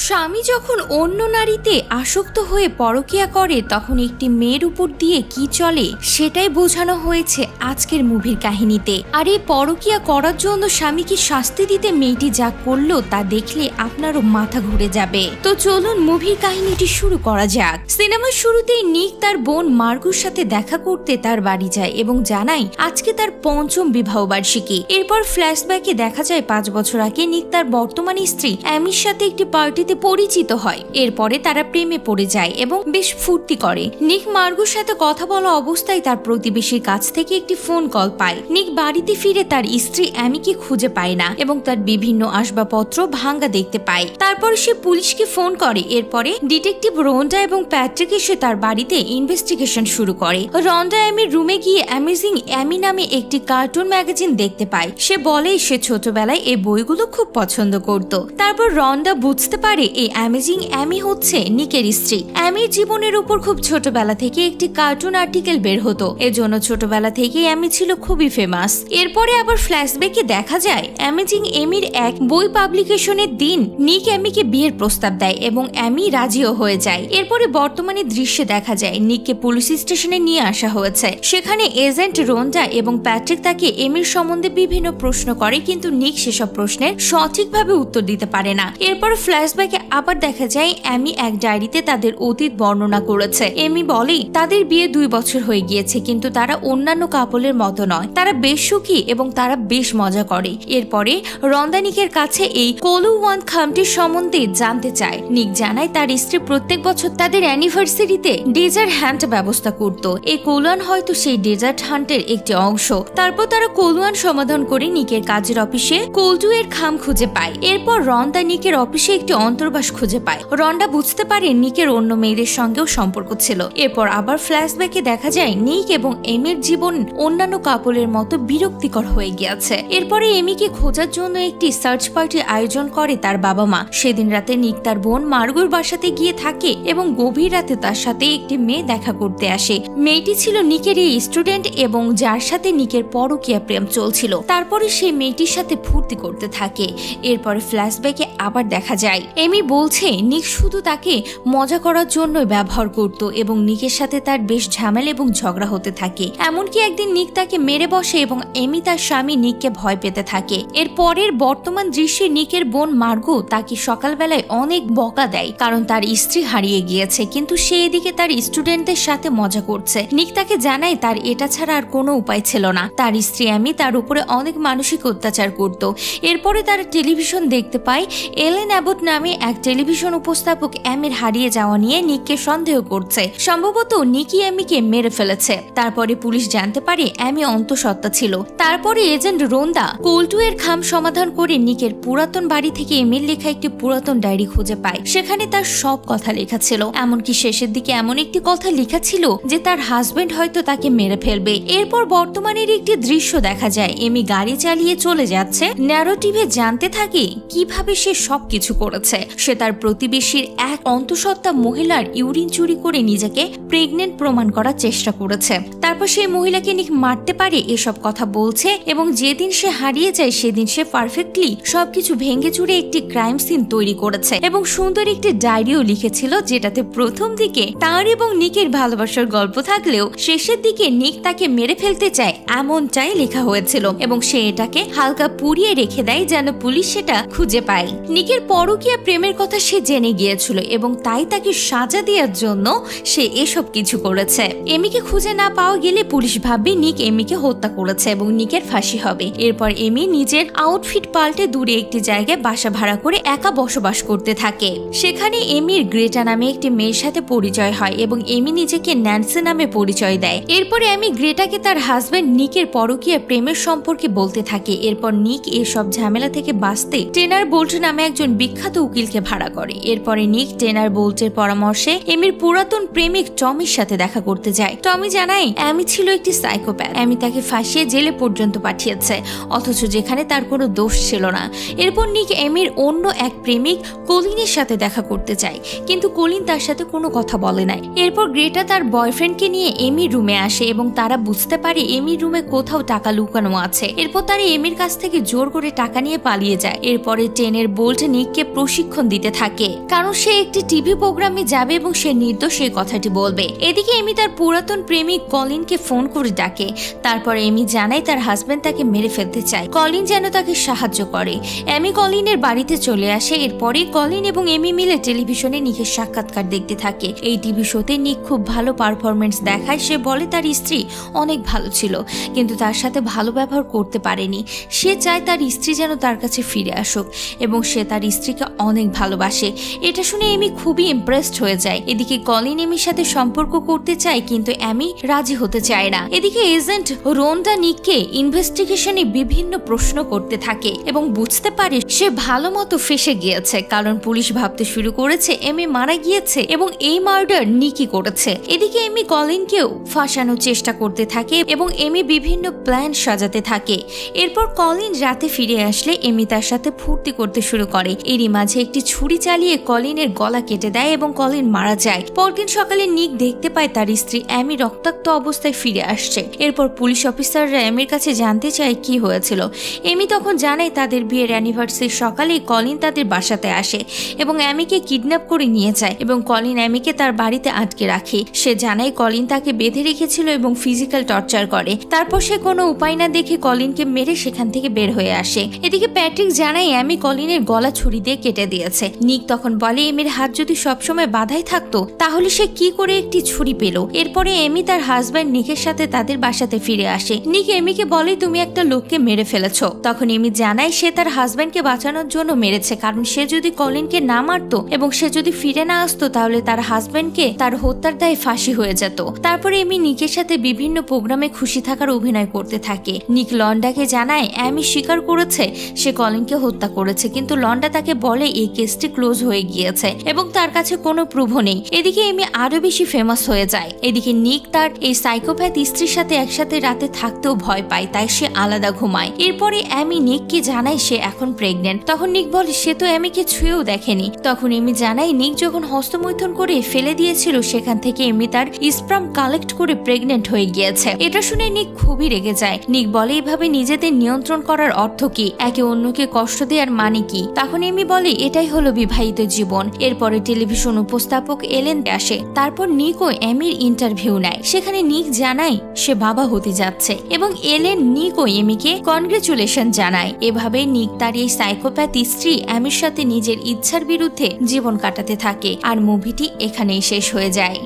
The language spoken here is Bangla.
স্বামী যখন অন্য নারীতে আসক্ত হয়ে পরকীয়া করে তখন একটি মেয়ের উপর দিয়ে কি চলে সেটাই বোঝানো হয়েছে আজকের মুভির কাহিনীতে। আর এই পরকীয়া করার জন্য স্বামীকে শাস্তি দিতে মেয়েটি যা করলো তা দেখলে আপনারও মাথা ঘুরে যাবে। তো চলুন মুভির কাহিনীটি শুরু করা যাক। সিনেমার শুরুতেই নিক তার বোন মার্গুর সাথে দেখা করতে তার বাড়ি যায় এবং জানায় আজকে তার পঞ্চম বিবাহ বার্ষিকী। এরপর ফ্ল্যাশব্যাকে দেখা যায় 5 বছর আগে নিক তার বর্তমান স্ত্রী অ্যামির সাথে একটি পার্টিতে পরিচিত হয়। এরপরে তারা প্রেমে পড়ে যায় এবং বেশ ফুর্তি করে। নিক মার্গুর সাথে কথা বলা অবস্থায় তার প্রতিবেশীর কাছ থেকে একটি ফোন কল পায়। নিক বাড়িতে ফিরে তার স্ত্রী অ্যামিকে খুঁজে পায় না এবং তার বিভিন্ন আসবাবপত্র ভাঙ্গা দেখতে পায়। তারপর সে পুলিশকে ফোন করে। এরপরে ডিটেকটিভ রন্ডা এবং প্যাট্রিক এসে তার বাড়িতে ইনভেস্টিগেশন শুরু করে। রন্ডা অ্যামির রুমে গিয়ে অ্যামেজিং অ্যামি নামে একটি কার্টুন ম্যাগাজিন দেখতে পায়। সে বলে সে ছোটবেলায় এই বইগুলো খুব পছন্দ করত। তারপর রন্ডা বুঝতে পারে এই অ্যামেজিং অ্যামি হচ্ছে নিকের স্ত্রী। অ্যামির জীবনের উপর খুব ছোটবেলা থেকে একটি কার্টুন আর্টিকেল বের হতো, এজন্য ছোটবেলা থেকে অ্যামি ছিল খুবই ফেমাস। এরপরে আবার ফ্ল্যাশব্যাকে দেখা যায় অ্যামেজিং অ্যামির এক বই পাবলিকেশনের দিন নিক অ্যামিকে বিয়ের প্রস্তাব দেয় এবং অ্যামি রাজিও হয়ে যায়। এরপরে বর্তমানে দৃশ্যে দেখা যায় নিককে পুলিশ স্টেশনে নিয়ে আসা হয়েছে। সেখানে এজেন্ট রন্ডা এবং প্যাট্রিক তাকে এমির সম্বন্ধে বিভিন্ন প্রশ্ন করে, কিন্তু নিক সেসব প্রশ্নের সঠিকভাবে উত্তর দিতে পারে না। এরপর ফ্ল্যাশব্যাকে আবার দেখা যায় অ্যামি এক ডায়েরিতে তাদের অতীত বর্ণনা করেছে। এমি বলে তাদের বিয়ে 2 বছর হয়ে গিয়েছে, কিন্তু তারা অন্যান্য কাপলের মতো নয়, তারা বেশ সুখী এবং তারা বেশ মজা করে। এরপরে রন্ডা নিকের কাছে এই কোলুওয়ান খামটির সম্বন্ধে জানতে চায়। নিক জানায় তার স্ত্রী প্রত্যেক বছর তাদের অ্যানিভার্সারিতে ডেজার্ট হান্ট ব্যবস্থা করত। এই কোলুয়ান হয়তো সেই ডেজার্ট হান্টের একটি অংশ। তারপর তারা কোলুয়ান সমাধান করে নিকের কাজের অফিসে কোলডু এর খাম খুঁজে পায়। এরপর রন্ডা নিকের অফিসে একটি অন্তর্বাস খুঁজে পায়। রন্ডা বুঝতে পারে নিকের অন্য মেয়েদের সঙ্গেও সম্পর্ক ছিল। এরপর আবার ফ্ল্যাশব্যাকে দেখা যায় নিক এবং এমির জীবন অন্যান্য কাপলের মতো বিরক্তিকর হয়ে গিয়েছে। এরপরে এমিকে খোঁজার জন্য একটি সার্চ পার্টি আয়োজন করে তার বাবা মা। সেদিন রাতে নিক তার বোন মার্গুর বাসাতে গিয়ে থাকে এবং গভীর রাতে তার সাথে একটি মেয়ে দেখা করতে আসে। মেয়েটি ছিল নিকের এই স্টুডেন্ট এবং যার সাথে নিকের পরকীয়া প্রেম চলছিল। তারপরে সেই মেয়েটির সাথে ফুর্তি করতে থাকে। এরপরে ফ্ল্যাশব্যাকে আবার দেখা যায় এমি বলছে নিক শুধু তাকে মজা করার জন্য ব্যবহার করত এবং নিকের সাথে তার বেশ ঝামেলা এবং ঝগড়া হতে থাকে। এমনকি একদিন নিক তাকে মেরে বসে এবং এমি তার স্বামী নিককে ভয় পেতে থাকে। এর পরের বর্তমান দৃশ্যে নিকের বোন মার্গো তাকে সকালবেলায় অনেক বকা দেয় কারণ তার স্ত্রী হারিয়ে গিয়েছে, কিন্তু সে এদিকে তার স্টুডেন্টদের সাথে মজা করছে। নিক তাকে জানায় তার এটা ছাড়া আর কোনো উপায় ছিল না। তার স্ত্রী এমি তার উপরে অনেক মানসিক অত্যাচার করত। এরপরে তারা টেলিভিশন দেখতে পায়। এলেন অ্যাবট নামে এক টেলিভিশন উপস্থাপক অ্যামির হারিয়ে যাওয়া নিয়ে নিককে সন্দেহ করছে। সম্ভবত নিকি অ্যামিকে মেরে ফেলেছে। তারপরে পুলিশ জানতে পারে অ্যামি অন্তঃসত্ত্বা ছিল। তারপরে এজেন্ট রোন্দা কোলটু এর খাম সমাধান করে নিকের পুরাতন বাড়ি থেকে এমির লেখা একটি পুরাতন ডায়েরি খুঁজে পায়। সেখানে তার সব কথা লেখা ছিল। এমনকি শেষের দিকে এমন একটি কথা লেখা ছিল যে তার হাজবেন্ড হয়তো তাকে মেরে ফেলবে। এরপর বর্তমানের একটি দৃশ্য দেখা যায় এমি গাড়ি চালিয়ে চলে যাচ্ছে। ন্যারেটিভে জানতে থাকে কিভাবে সে সবকিছু করেছে। সে তার প্রতিবেশীর এক অন্তঃসত্ত্বা মহিলার ইউরিন চুরি করে নিজেকে প্রেগনেন্ট প্রমাণ করার চেষ্টা করেছে। তারপর সেই মহিলাকে নিক মারতে পারে এসব কথা বলছে এবং যেদিন সে হারিয়ে যায় সেদিন সে পারফেক্টলি সবকিছু ভেঙে চুরে একটি ক্রাইম সিন তৈরি করেছে এবং সুন্দর একটি ডায়েরিও লিখেছিল, যেটাতে প্রথম দিকে তার এবং নিকের ভালোবাসার গল্প থাকলেও শেষের দিকে নিক তাকে মেরে ফেলতে চায় এমনটাই লেখা হয়েছিল এবং সে এটাকে হালকা পুড়িয়ে রেখে দেয় যেন পুলিশ সেটা খুঁজে পায়। নিকের পরকীয়া প্রেমের কথা সে জেনে গিয়েছিল এবং তাই তাকে সাজা দেওয়ার জন্য সে এসব কিছু করেছে। এমিকে খুঁজে না পাওয়া গেলে পুলিশ ভাববে নিক এমিকে হত্যা করেছে এবং নিকের ফাঁসি হবে। এরপর এমি নিজের আউটফিট পাল্টে দূরে একটি জায়গায় বাসা ভাড়া করে একা বসবাস করতে থাকে। সেখানে এমির গ্রেটা নামে একটি মেয়ের সাথে পরিচয় হয় এবং এমি নিজেকে ন্যান্সি নামে পরিচয় দেয়। এরপরে এমি গ্রেটাকে তার হাজবেন্ড নিকের পরকীয়া প্রেমের সম্পর্কে বলতে থাকে। এরপর নিক এসব ঝামেলা থেকে বাঁচতে টেনার বোল্ট নামে একজন বিখ্যাত উকিলকে ভাড়া করে। এরপরে নিক টেনার বোল্টের পরামর্শে এমির পুরাতন প্রেমিক টমির সাথে দেখা করতে যায়। টমি জানায় অ্যামি ছিল একটি সাইকোপ্যাথ। অ্যামি তাকে ফাঁসিয়ে জেলে পর্যন্ত পাঠিয়েছে, অথচ যেখানে তার কোনো দোষ ছিল না। এরপর নিক এমির অন্য এক প্রেমিক কলিনের সাথে দেখা করতে চায়, কিন্তু কলিন তার সাথে কোনো কথা বলে নাই। এরপর গ্রেটা তার বয়ফ্রেন্ডকে নিয়ে এমির রুমে আসে এবং তারা বুঝতে পারে এমির রুমে কোথাও টাকা লুকানো আছে। এরপর তারা এমির কাছ থেকে জোর করে টাকা নিয়ে পালিয়ে যায়। এরপরে টেনের বোল্ট নিককে প্রশিক্ষণ প্রশিক্ষণ দিতে থাকে, কারণ সে একটি টিভি প্রোগ্রামে যাবে এবং সে নির্দোষ এই কথাটি বলবে। এদিকে এমি তার পুরাতন প্রেমিক কলিনকে ফোন করে ডাকে। তারপর এমি জানায় তার হাজবেন্ড তাকে মেরে ফেলতে চায়, কলিন যেন তাকে সাহায্য করে। এমি কলিনের বাড়িতে চলে আসে। এরপরে কলিন এবং এমি মিলে টেলিভিশনে নিকের সাক্ষাৎকার দেখতে থাকে। এই টিভি শোতে নিক খুব ভালো পারফরমেন্স দেখায়। সে বলে তার স্ত্রী অনেক ভালো ছিল, কিন্তু তার সাথে ভালো ব্যবহার করতে পারেনি। সে চায় তার স্ত্রী যেন তার কাছে ফিরে আসুক এবং সে তার স্ত্রীকে অনেক ভালোবাসে। এটা শুনে এমি খুবই ইমপ্রেসড হয়ে যায়। এদিকে কলিন এমির সাথে সম্পর্ক করতে চায়, কিন্তু এমি রাজি হতে চায় না। এদিকে এজেন্ট রোন্ডা নিককে ইনভেস্টিগেশনে বিভিন্ন প্রশ্ন করতে থাকে এবং বুঝতে পারে সে ভালো মতো ফেসে গিয়েছে, কারণ পুলিশ ভাবতে শুরু করেছে এমি মারা গিয়েছে এবং এই মার্ডার নিকই করেছে। এদিকে এমি কলিনকেও ফাঁসানোর চেষ্টা করতে থাকে এবং এমি বিভিন্ন প্ল্যান সাজাতে থাকে। এরপর কলিন রাতে ফিরে আসলে এমি তার সাথে ফুর্তি করতে শুরু করে। এরই মাঝে একটি ছুরি চালিয়ে কলিনের গলা কেটে দেয় এবং কলিন মারা যায়। পরদিন সকালে নিক দেখতে পায় তার স্ত্রী এমি রক্তাক্ত অবস্থায় ফিরে আসছে। এরপর পুলিশ অফিসাররা এমির কাছে জানতে চায় কি হয়েছিল। এমি তখন জানায় তাদের বিয়ের অ্যানিভার্সারির সকালে কলিন তাদের বাসাতে আসে এবং এমিকে কিডন্যাপ করে নিয়ে যায় এবং কলিন এমিকে তার বাড়িতে আটকে রাখে। সে জানায় কলিন তাকে বেঁধে রেখেছিল এবং ফিজিক্যাল টর্চার করে। তারপর সে কোনো উপায় না দেখে কলিনকে মেরে সেখান থেকে বের হয়ে আসে। এদিকে প্যাট্রিক জানায় এমি কলিনের গলা ছুরি দিয়ে কেটে দিয়েছে। নিক তখন বলে এমির হাত যদি সবসময় বাধাই থাকতো তাহলে সে কি করে একটি ছুরি পেল। এরপরে এমি তার হাজব্যান্ড নিকের সাথে তাদের বাসাতে ফিরে আসে। নিক এমিকে বলে তুমি একটা লোককে মেরে ফেলেছো। তখন এমি জানায় সে তার হাজব্যান্ডকে বাঁচানোর জন্য মেরেছে, কারণ সে যদি কলিনকে না মারতো এবং সে যদি ফিরে না আসতো তাহলে তার হাজব্যান্ডকে তার হত্যার দায়ে ফাঁসি হয়ে যেত। তারপরে এমি নিকের সাথে বিভিন্ন প্রোগ্রামে খুশি থাকার অভিনয় করতে থাকে। নিক লন্ডাকে জানায় এমি স্বীকার করেছে সে কলিনকে হত্যা করেছে, কিন্তু লন্ডা তাকে বলে এই কেসটি ক্লোজ হয়ে গিয়েছে এবং তার কাছে কোনো প্রুফও নেই। এদিকে এমি আরো বেশি ফেমাস হয়ে যায়। এদিকে নিক তার এই সাইকোপ্যাথ স্ত্রীর সাথে একসাথে রাতে থাকতেও ভয় পায়, তাই সে আলাদা ঘুমায়। এরপরে এমি নিককে জানায় সে এখন প্রেগনেন্ট। তখন নিক বলে সে তো এমিকে ছুঁয়েও দেখেনি। তখন এমি জানায় নিক যখন হস্তমৈথুন করে ফেলে দিয়েছিল সেখান থেকে এমি তার স্পার্ম কালেক্ট করে প্রেগনেন্ট হয়ে গিয়েছে। এটা শুনে নিক খুবই রেগে যায়। নিক বলে এভাবে নিজেদের নিয়ন্ত্রণ করার অর্থ কি, একে অন্যকে কষ্ট দেওয়ার মানে কি। তখন এমি বলে এটাই হলো বিবাহিত জীবন। এরপরে টেলিভিশন উপস্থাপক এলেন আসে। তারপর নিক ও এমির ইন্টারভিউ নেয়। সেখানে নিক জানায় সে বাবা হতে যাচ্ছে এবং এলেন নিক ও এমিকে কনগ্রেচুলেশন জানায়। এভাবে নিক তার এই সাইকোপ্যাথ স্ত্রী এমির সাথে নিজের ইচ্ছার বিরুদ্ধে জীবন কাটাতে থাকে। আর মুভিটি এখানেই শেষ হয়ে যায়।